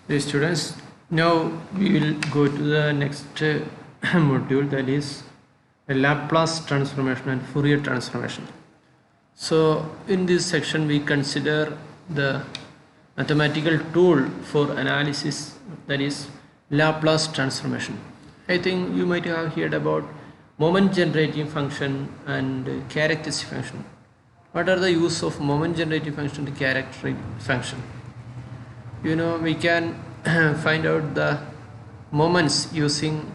Dear students, now we will go to the next module, that is a Laplace transformation and Fourier transformation. So in this section we consider the mathematical tool for analysis, that is Laplace transformation. I think you might have heard about moment generating function and characteristic function. What are the use of moment generating function and characteristic function? We can find out the moments using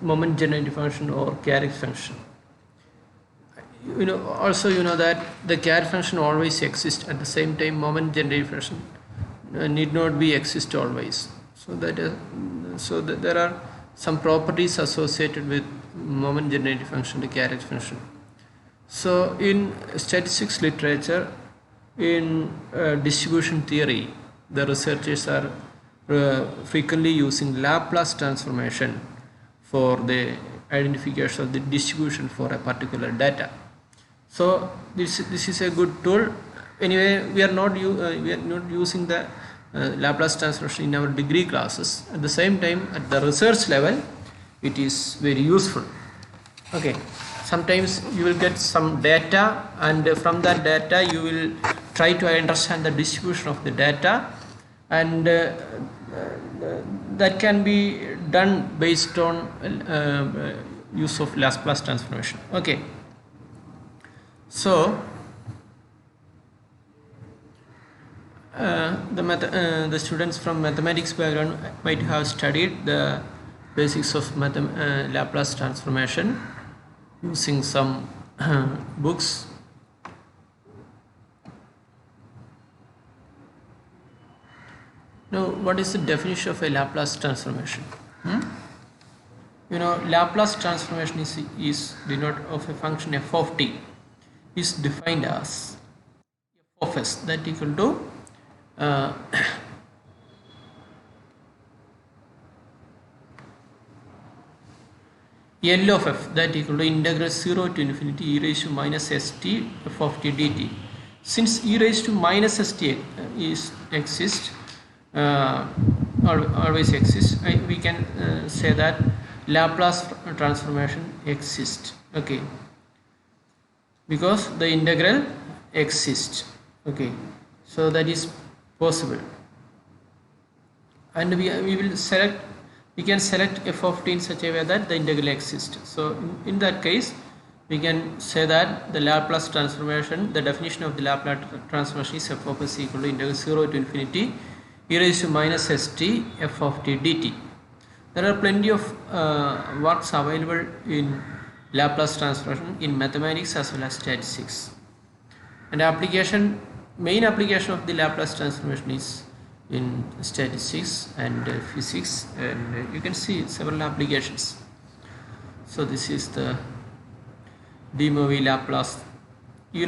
moment generating function or characteristic function. Also that the characteristic function always exists. At the same time, moment generating function need not be exist always. So there are some properties associated with moment generating function, the characteristic function. So in statistics literature, in distribution theory, the researchers are frequently using Laplace transformation for the identification of the distribution for a particular data. So this is a good tool. Anyway, we are not using the Laplace transformation in our degree classes. At the same time, at the research level, it is very useful. Okay. Sometimes you will get some data, and from that data you will try to understand the distribution of the data, and that can be done based on use of Laplace transformation. Okay. So the students from mathematics background might have studied the basics of Laplace transformation using some books. Now, what is the definition of a Laplace transformation? Laplace transformation is denoted of a function f of t is defined as f of s that equal to L of f that equal to integral 0 to infinity e raised to minus st f of t dt. Since e raised to minus st always exists, we can say that Laplace transformation exists. Okay, because the integral exists. Okay, so that is possible, and we can select f of t in such a way that the integral exists. So in that case, we can say that the Laplace transformation, the definition of the Laplace transformation is f of s equal to integral 0 to infinity e raised to minus st f of t dt. There are plenty of works available in Laplace transformation in mathematics as well as statistics. And main application of the Laplace transformation is in statistics and physics, and you can see several applications. So this is the de Moivre Laplace. You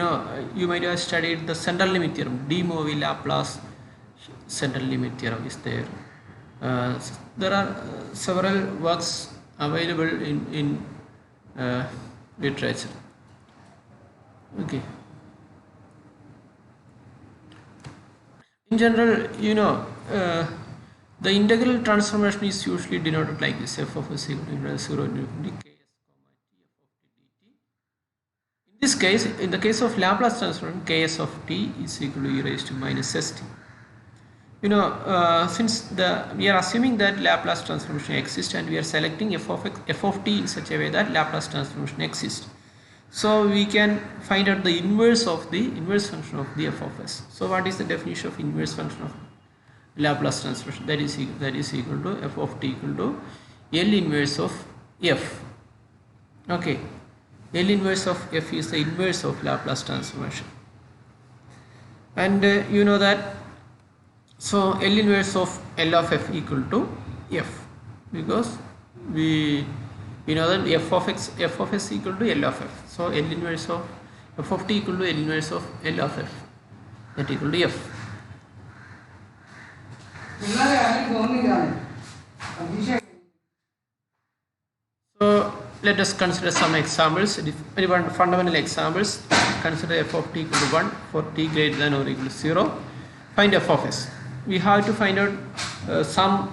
might have studied the central limit theorem. De Moivre Laplace central limit theorem is there. There are several works available in literature. Okay. In general, the integral transformation is usually denoted like this: f of s equal to integral 0 to infinity ks, t f of t dt. In this case, in the case of Laplace transformation, ks of t is equal to e raised to minus st. Since we are assuming that Laplace transformation exists, and we are selecting f of t in such a way that Laplace transformation exists. So we can find out the inverse function of the f of s. So what is the definition of inverse function of Laplace transformation? That is equal to f of t equal to L inverse of f. Okay, L inverse of f is the inverse of Laplace transformation, and that. So L inverse of L of f equal to f, because we know that f of s equal to L of f. So L inverse of f of t equal to L inverse of L of f, that equal to f. So let us consider some examples, fundamental examples. Consider f of t equal to 1 for t greater than or equal to 0. find f of s. We have to find out some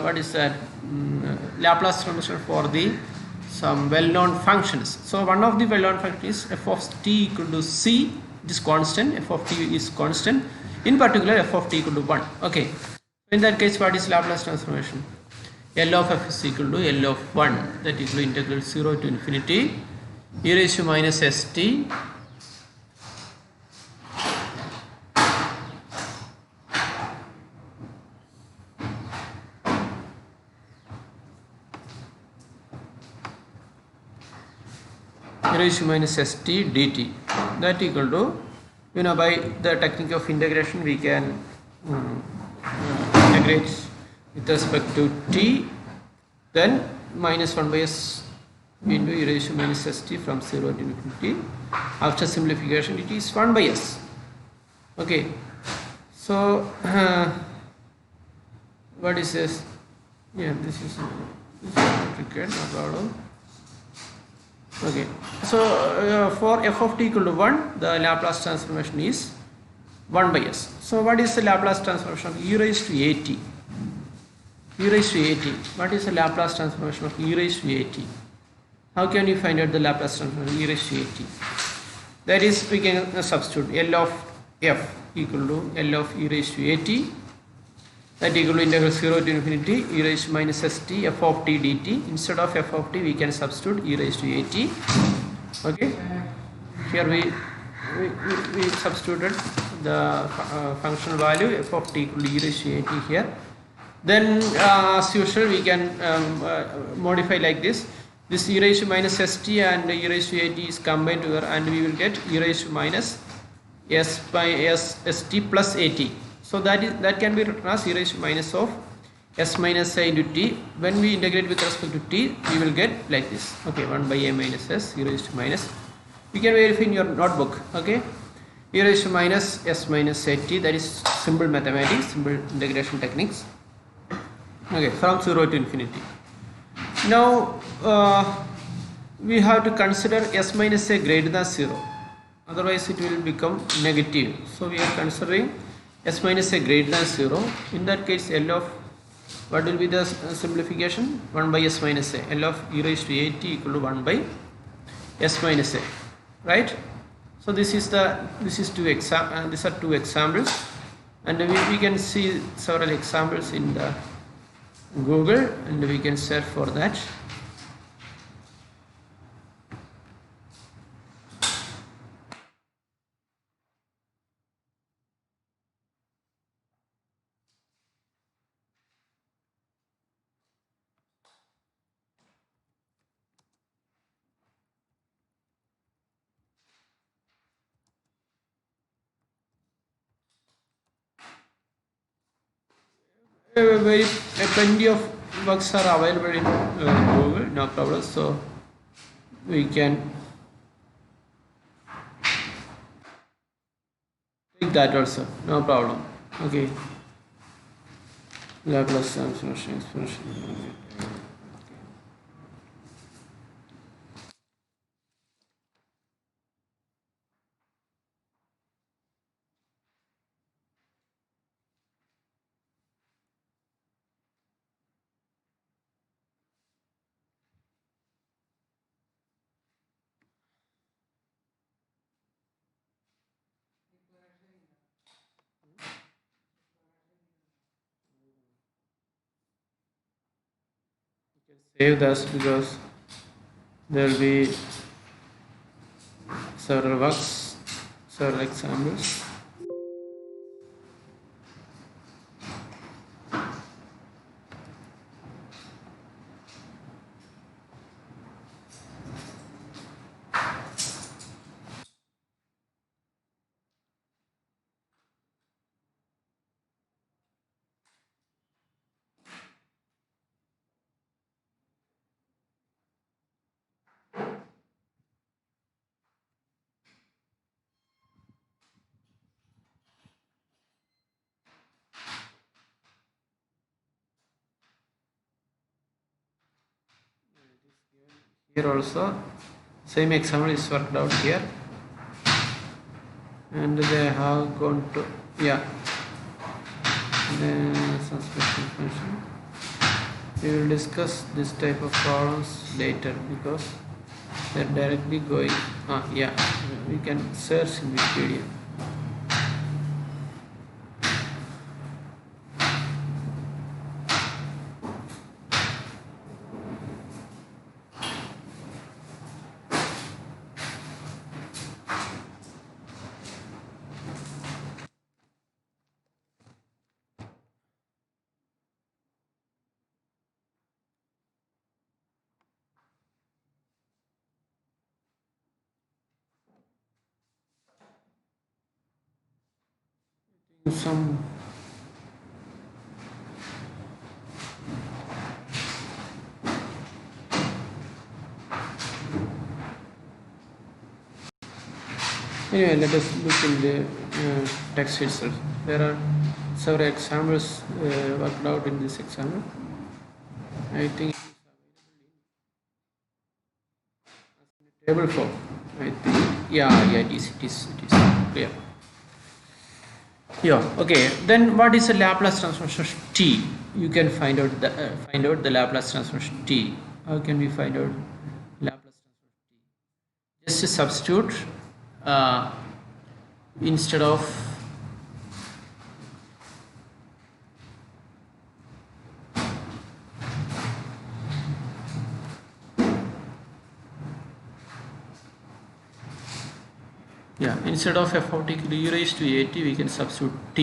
what is that Laplace transformation for the some well-known functions. So one of the well-known functions is f of t equal to c. It is constant. F of t is constant. In particular, f of t equal to 1. Okay. In that case, what is Laplace transformation? L of f is equal to L of 1. That equal to integral 0 to infinity e raised to minus st e raised to minus st dt. That equal to, by the technique of integration we can integrate with respect to t, then minus 1 by s into e raised to minus st from 0 to infinity. After simplification it is 1 by s. Okay, so what is this? Yeah, this is not required, no problem. Okay, so for f of t equal to 1, the Laplace transformation is 1 by s. So what is the Laplace transformation of e raised to at? E raised to at. What is the Laplace transformation of e raised to at? How can you find out the Laplace transformation of e raised to at? That is, we can substitute L of f equal to L of e raised to at. That equal to integral 0 to infinity e raised to minus st f of t dt. Instead of f of t, we can substitute e raised to at. Okay, here we substituted the functional value f of t equal to e raised to at here. Then as usual we can modify like this. This e raised to minus st and e raised to at is combined together, and we will get e raised to minus s by s st plus at. So that can be written as e raised to minus of s minus a into t. When we integrate with respect to t, we will get like this. Okay, 1 by a minus s e raised to minus. You can verify in your notebook. Okay, e raised to minus s minus a t. That is simple mathematics, simple integration techniques. Okay, from 0 to infinity. Now we have to consider s minus a greater than 0. Otherwise, it will become negative. So we are considering s minus a greater than 0. In that case, L of, what will be the simplification? 1 by s minus a. L of e raised to at equal to 1 by s minus a. Right? So this is these are two examples, and we can see several examples in the Google, and we can search for that. Plenty of works are available in Google, no problem. So we can take that also, no problem. Okay, Laplace transformation expression. Save this because there will be several works, several examples. Here also same example is worked out here, and they have gone to, yeah, Then subscription function. We will discuss this type of problems later because they're directly going. Yeah, we can search in Wikipedia. Some anyway, let us look in the text itself. There are several examples worked out in this example. I think it is available in table form. I think it is clear. Yeah. Okay. Then what is the Laplace transformation of t? You can find out the Laplace transformation t. How can we find out Laplace transformation t? Just substitute instead of instead of f of t e raised to at, we can substitute t.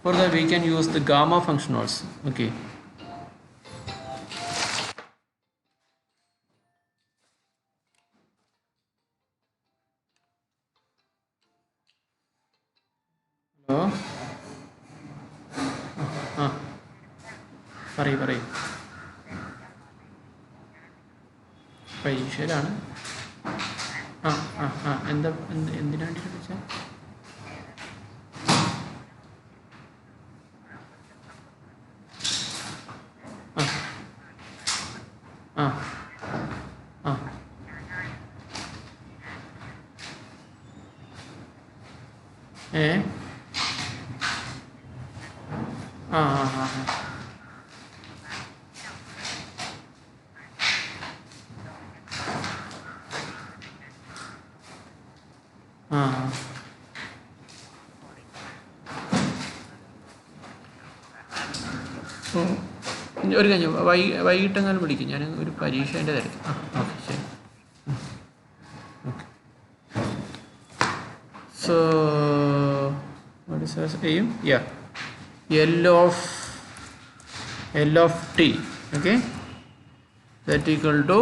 For that we can use the gamma function also. Okay. Hello. പറയൂ പരീക്ഷയിലാണ്. എന്തിനു വേണ്ടി വിളിച്ചത്? ഒരു കാര്യം വൈകിട്ടെങ്ങാനും വിളിക്കും. ഞാൻ ഒരു പരീക്ഷേൻ്റെ തിരക്ക്. ഓക്കെ ശരി. So what is our aim? L of t, okay, that equal to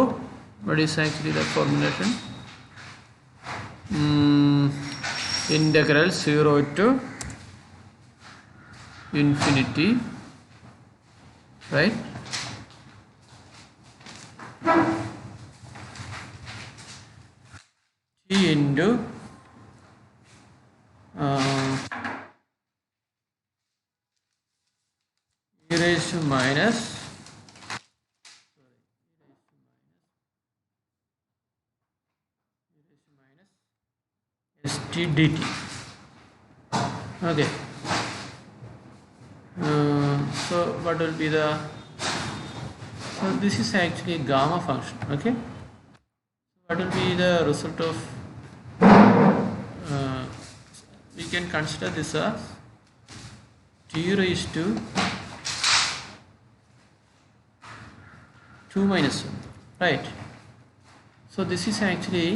what is actually the formulation? Integral 0 to infinity, right? T into e raised to minus st dt. Okay. So what will be the, so this is actually a gamma function. Okay, what will be the result of we can consider this as t raised to 2 minus 1, right? So this is actually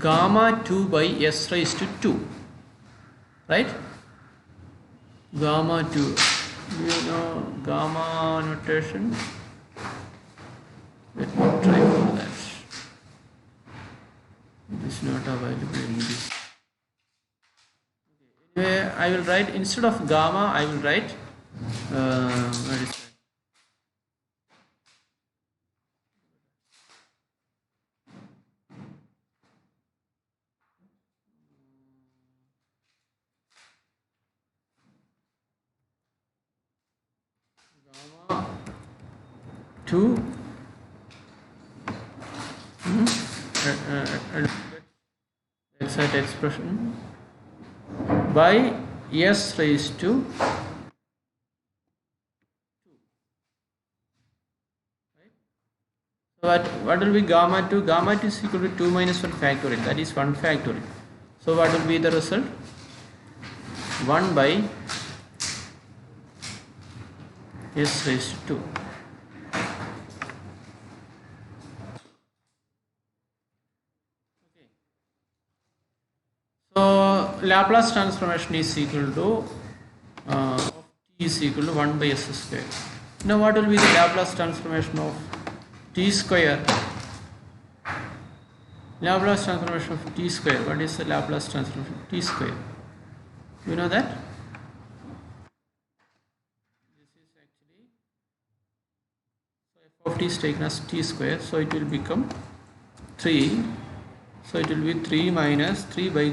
gamma 2 by s raised to 2, right? Gamma 2, do you know gamma notation? Let me try for that. It is not available in this. Anyway, I will write, instead of gamma I will write what is that? Gamma 2 I'll that expression by s raised to 2. Right? So what will be gamma 2? Gamma 2 is equal to 2 minus 1 factorial. That is 1 factorial. So what will be the result? 1 by s raised to 2. Okay. So Laplace transformation is equal to t is equal to 1 by s square. Now what will be the Laplace transformation of t square? Laplace transformation of t square. What is the Laplace transformation of t square? You know that? This is actually, so f of t is taken as t square, so it will become 3. So it will be 3 minus 3 by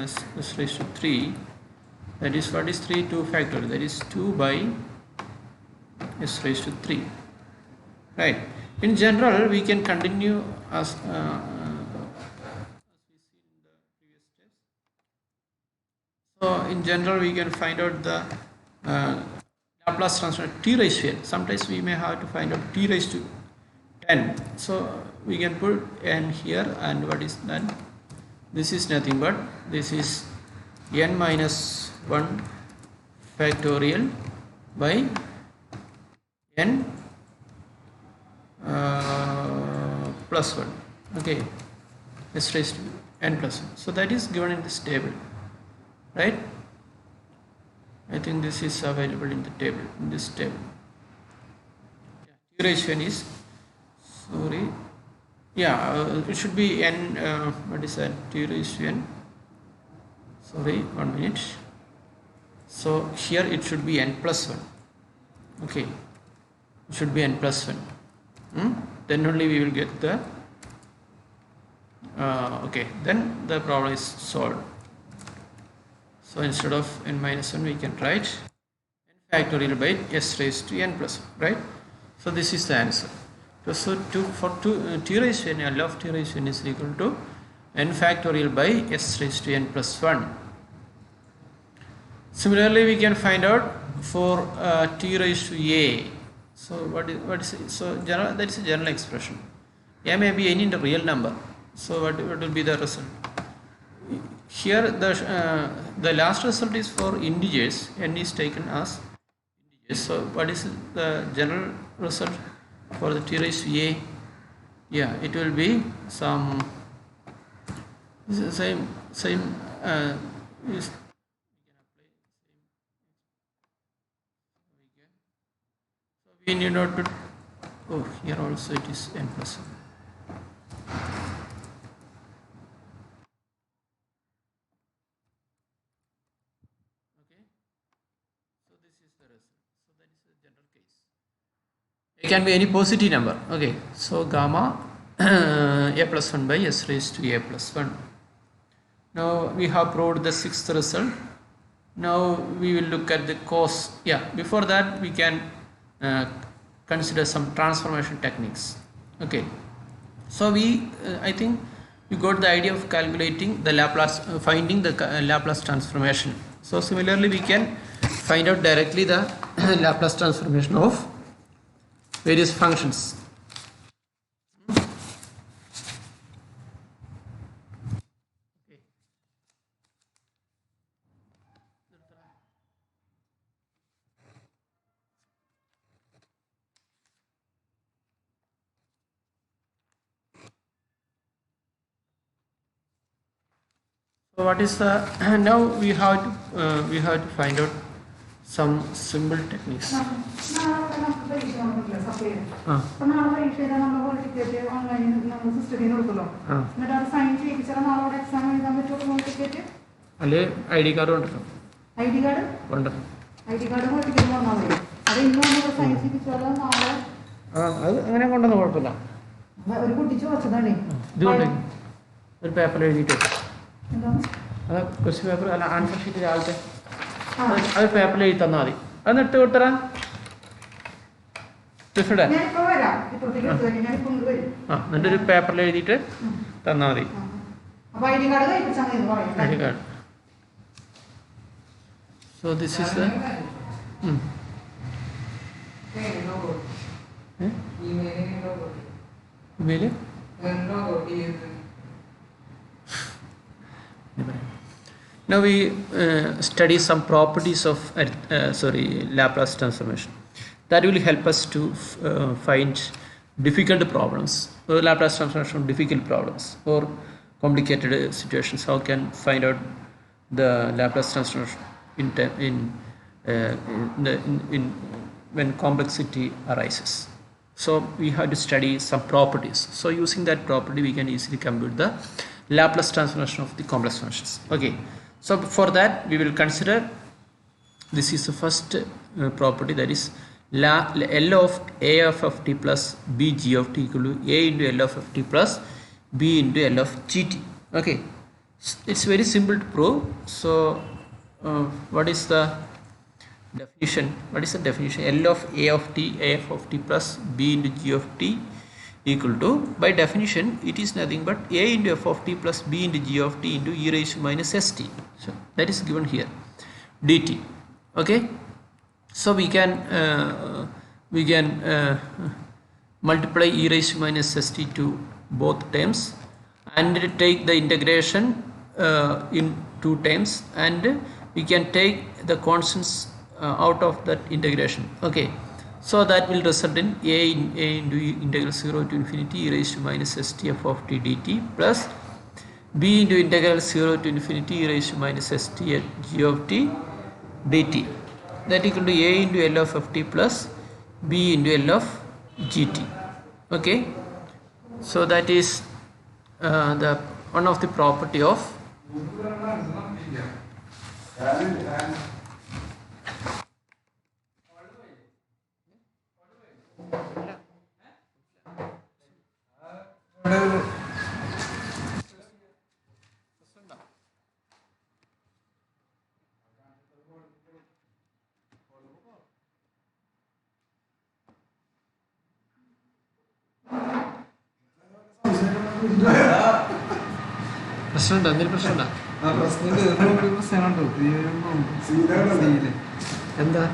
s raised to 3. That is, what is 3? 2 factorial. That is 2 by s raised to 3. Right. In general, we can continue as we see in the previous steps. So in general, we can find out the Laplace transform t raised to n. Sometimes we may have to find out t raised to n. So we can put n here, and what is that? This is nothing but this is n minus 1 factorial by n plus 1. Okay, s raised to n plus 1. So that is given in this table, right? I think this is available in the table, in this table. T raised to n is, sorry, yeah, it should be n, what is that? T raised to n, sorry, 1 minute. So here it should be n plus 1. Okay, it should be n plus 1. Then only we will get the okay, then the problem is solved. So instead of n minus 1, we can write n factorial by s raised to n plus 1, right? So this is the answer. So for t raised to n, L of t raised to n is equal to n factorial by s raised to n plus 1. Similarly, we can find out for t raised to a. So what is it? So general, that is a general expression. A may be any real number. So what will be the result? Here the last result is for integers. N is taken as integers. So what is the general result for the t raised to a? Yeah, it will be some same is. We need not to, oh, here also it is n plus 1. Okay, so this is the result. So that is the general case. It can be any positive number. Okay, so gamma a plus 1 by s raised to a plus 1. Now we have proved the 6th result. Now we will look at the cos. Yeah, before that we can consider some transformation techniques. Okay, so we I think we got the idea of calculating the Laplace, finding the Laplace transformation. So similarly, we can find out directly the Laplace transformation of various functions. So what is the now we have to find out some simple techniques. അല്ലെ ID card ഉണ്ടല്ലോ. ID card ഉണ്ട്. ID card കൊടുത്തിട്ട് വന്നാൽ മതി. അത് ഇന്നൊന്ന് sign ചെയ്യിച്ചാലോ നാളെ അത് അങ്ങനെ കൊണ്ടൊന്നും കുഴപ്പമില്ല. ഒരു കുട്ടി ചോദിച്ചതാണ്. ഇതുകൊണ്ട് ഒരു പേപ്പറിൽ എഴുതിയിട്ട് അത് ക്വസ്റ്റ്യൻ പേപ്പർ അല്ല ആൻസർ ഷീറ്റ് രാവിലത്തെ അത് പേപ്പറിൽ എഴുതി തന്നാൽ മതി. അത് ഇട്ട് കൊടുത്തരാ എന്നിട്ട് ഒരു പേപ്പറിൽ എഴുതിയിട്ട് തന്നാൽ മതി. ID card. So this is the email. Now we study some properties of Laplace transformation that will help us to find difficult problems, or Laplace transformation difficult problems or complicated situations. How can find out the Laplace transformation when complexity arises. So we have to study some properties. So using that property we can easily compute the Laplace transformation of the complex functions. Okay. So for that we will consider, this is the first property, that is L of A of t plus B g of t equal to A into L of t plus B into L of gt. Okay, it's very simple to prove. So what is the definition? L of A of t plus B into g of t equal to, by definition it is nothing but A into f of t plus B into g of t into e raised to minus st. So that is given here, dt. Okay, so we can multiply e raised to minus st to both terms and take the integration in two terms, and we can take the constants out of that integration. Okay, so that will result in A into integral 0 to infinity e raised to minus st f of t dt plus B into integral 0 to infinity e raised to minus st g of t dt, that equal to A into L of ft plus B into L of gt. Okay, so that is the one of the property of പ്രശ്നമുണ്ടോ? എന്തെങ്കിലും പ്രശ്നമുണ്ടോ? എന്താ?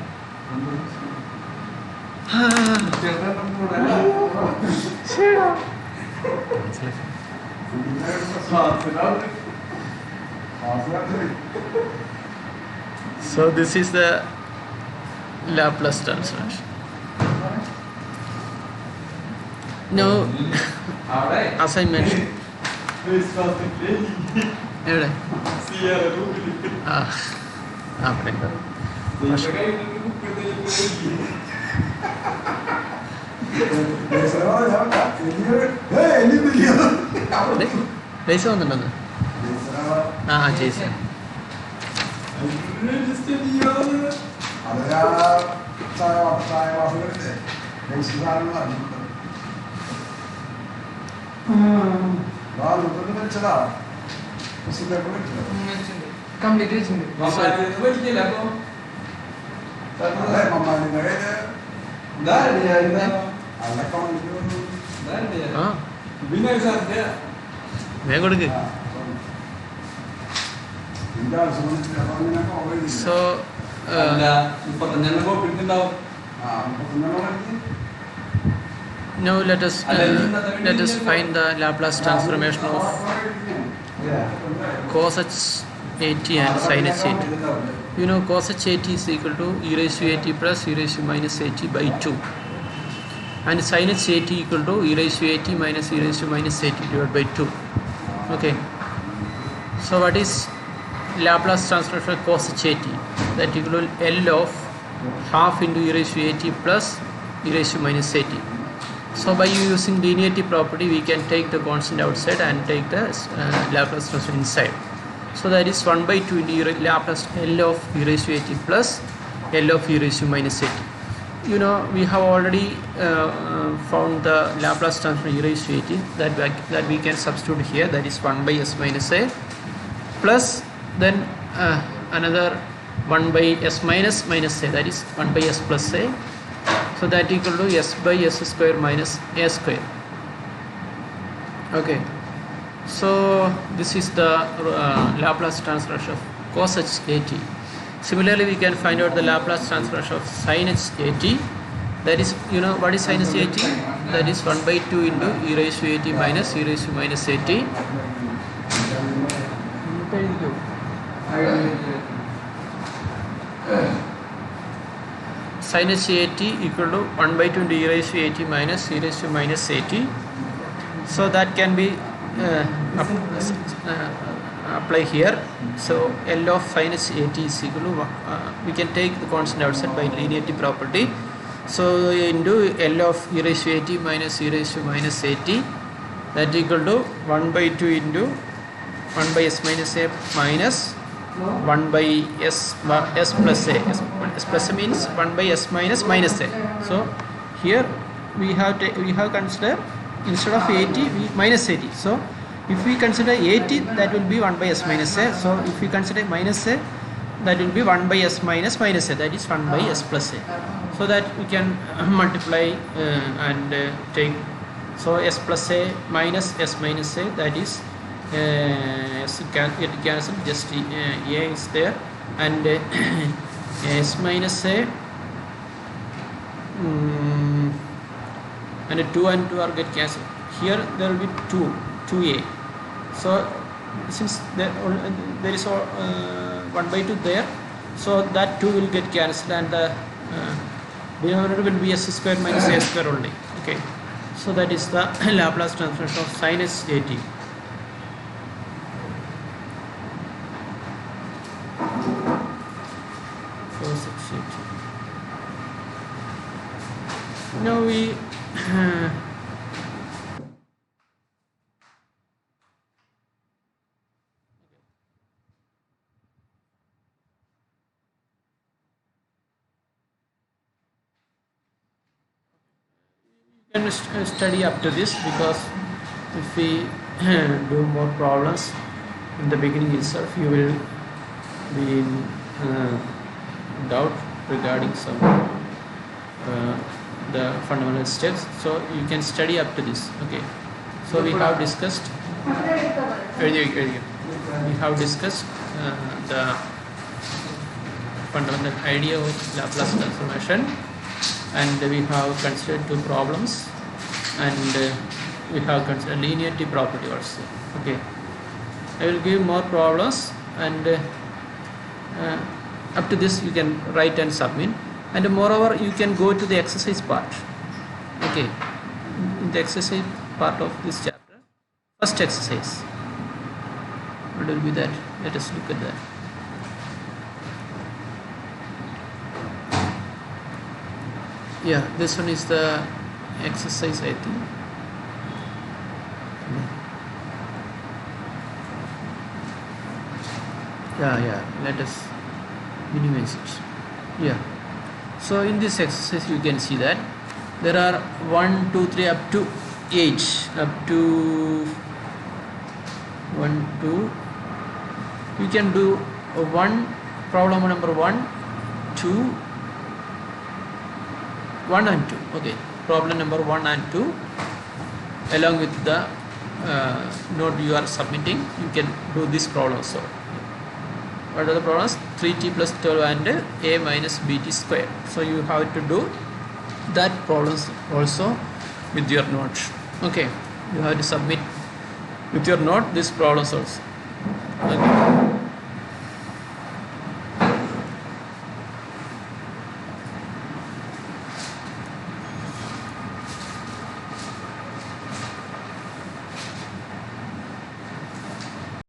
So this is the Laplace transformation. Now, as I mentioned, എവിടെ പൈസ വന്നിട്ടുണ്ടെന്ന് ചേച്ചി വേഗം കൊടുക്ക്. So now let us find the Laplace transformation of cos h at and sin h at. You know cos h at is equal to e raised to at plus e raised to minus at by 2, and sin h at equal to e raised to at minus e raised to minus at divided by 2. Okay, so what is Laplace transformation of cos h at? That equal to L of half into e raised to at plus e raised to minus at. So by using linearity property we can take the constant outside and take the Laplace transform inside. So that is 1 by 2 into Laplace L of e raised to at plus L of e raised to minus at. You know we have already found the Laplace transform e raised to at, that we can substitute here, that is 1 by s minus a plus then another 1 by s minus a, that is 1 by s plus a. So that equal to s by s square minus a square. Okay, So this is the Laplace transformation of cos h at. Similarly, we can find out the Laplace transformation of sin h at. That is, you know what is sin h at? That is 1 by 2 into e raised to at minus e raised to minus at. Sin h at equal to 1 by 2 into e raised to at minus e raised to minus at. So that can be apply here. So L of sin h at is equal to we can take the constant outside by linearity property. So into L of e raised to at minus e raised to minus at, that equal to 1 by 2 into 1 by s minus a minus 1 by s plus a. S plus a means 1 by s minus minus a. So here we have consider instead of 80 we minus 80. So if we consider 80, that will be 1 by s minus a. So if we consider minus a, that will be 1 by s minus minus a, that is 1 by s plus a. So that we can multiply and take. So s plus a minus s minus a, that is it cancel, just a is there, and s minus a and 2 and 2 are get cancelled. Here there will be 2a. So since there is 1 by 2 there, so that 2 will get cancelled, and the denominator will be s square minus a square only. Okay, so that is the Laplace transformation of sin h at. Now we can study up to this, because if we do more problems in the beginning itself, you will be in doubt regarding some the fundamental steps. So you can study up to this. Okay, so we have discussed the fundamental idea of Laplace transformation, and we have considered 2 problems, and we have considered linearity property also. Okay, I will give more problems, and up to this you can write and submit, and moreover you can go to the exercise part. Okay, in the exercise part of this chapter, first exercise, what will be that? Let us look at that. Yeah, this one is the exercise, I think. Yeah, let us minimize it. Yeah, so in this exercise you can see that there are 1 2 3 up to 8, up to 1 2. You can do problem number 1 2 1 and 2. Okay, problem number 1 and 2, along with the note you are submitting, you can do this problem also. What are the problems? 3t plus 12 and a minus bt square. So you have to do that problems also with your note. Okay, you have to submit with your note these problems also. Okay.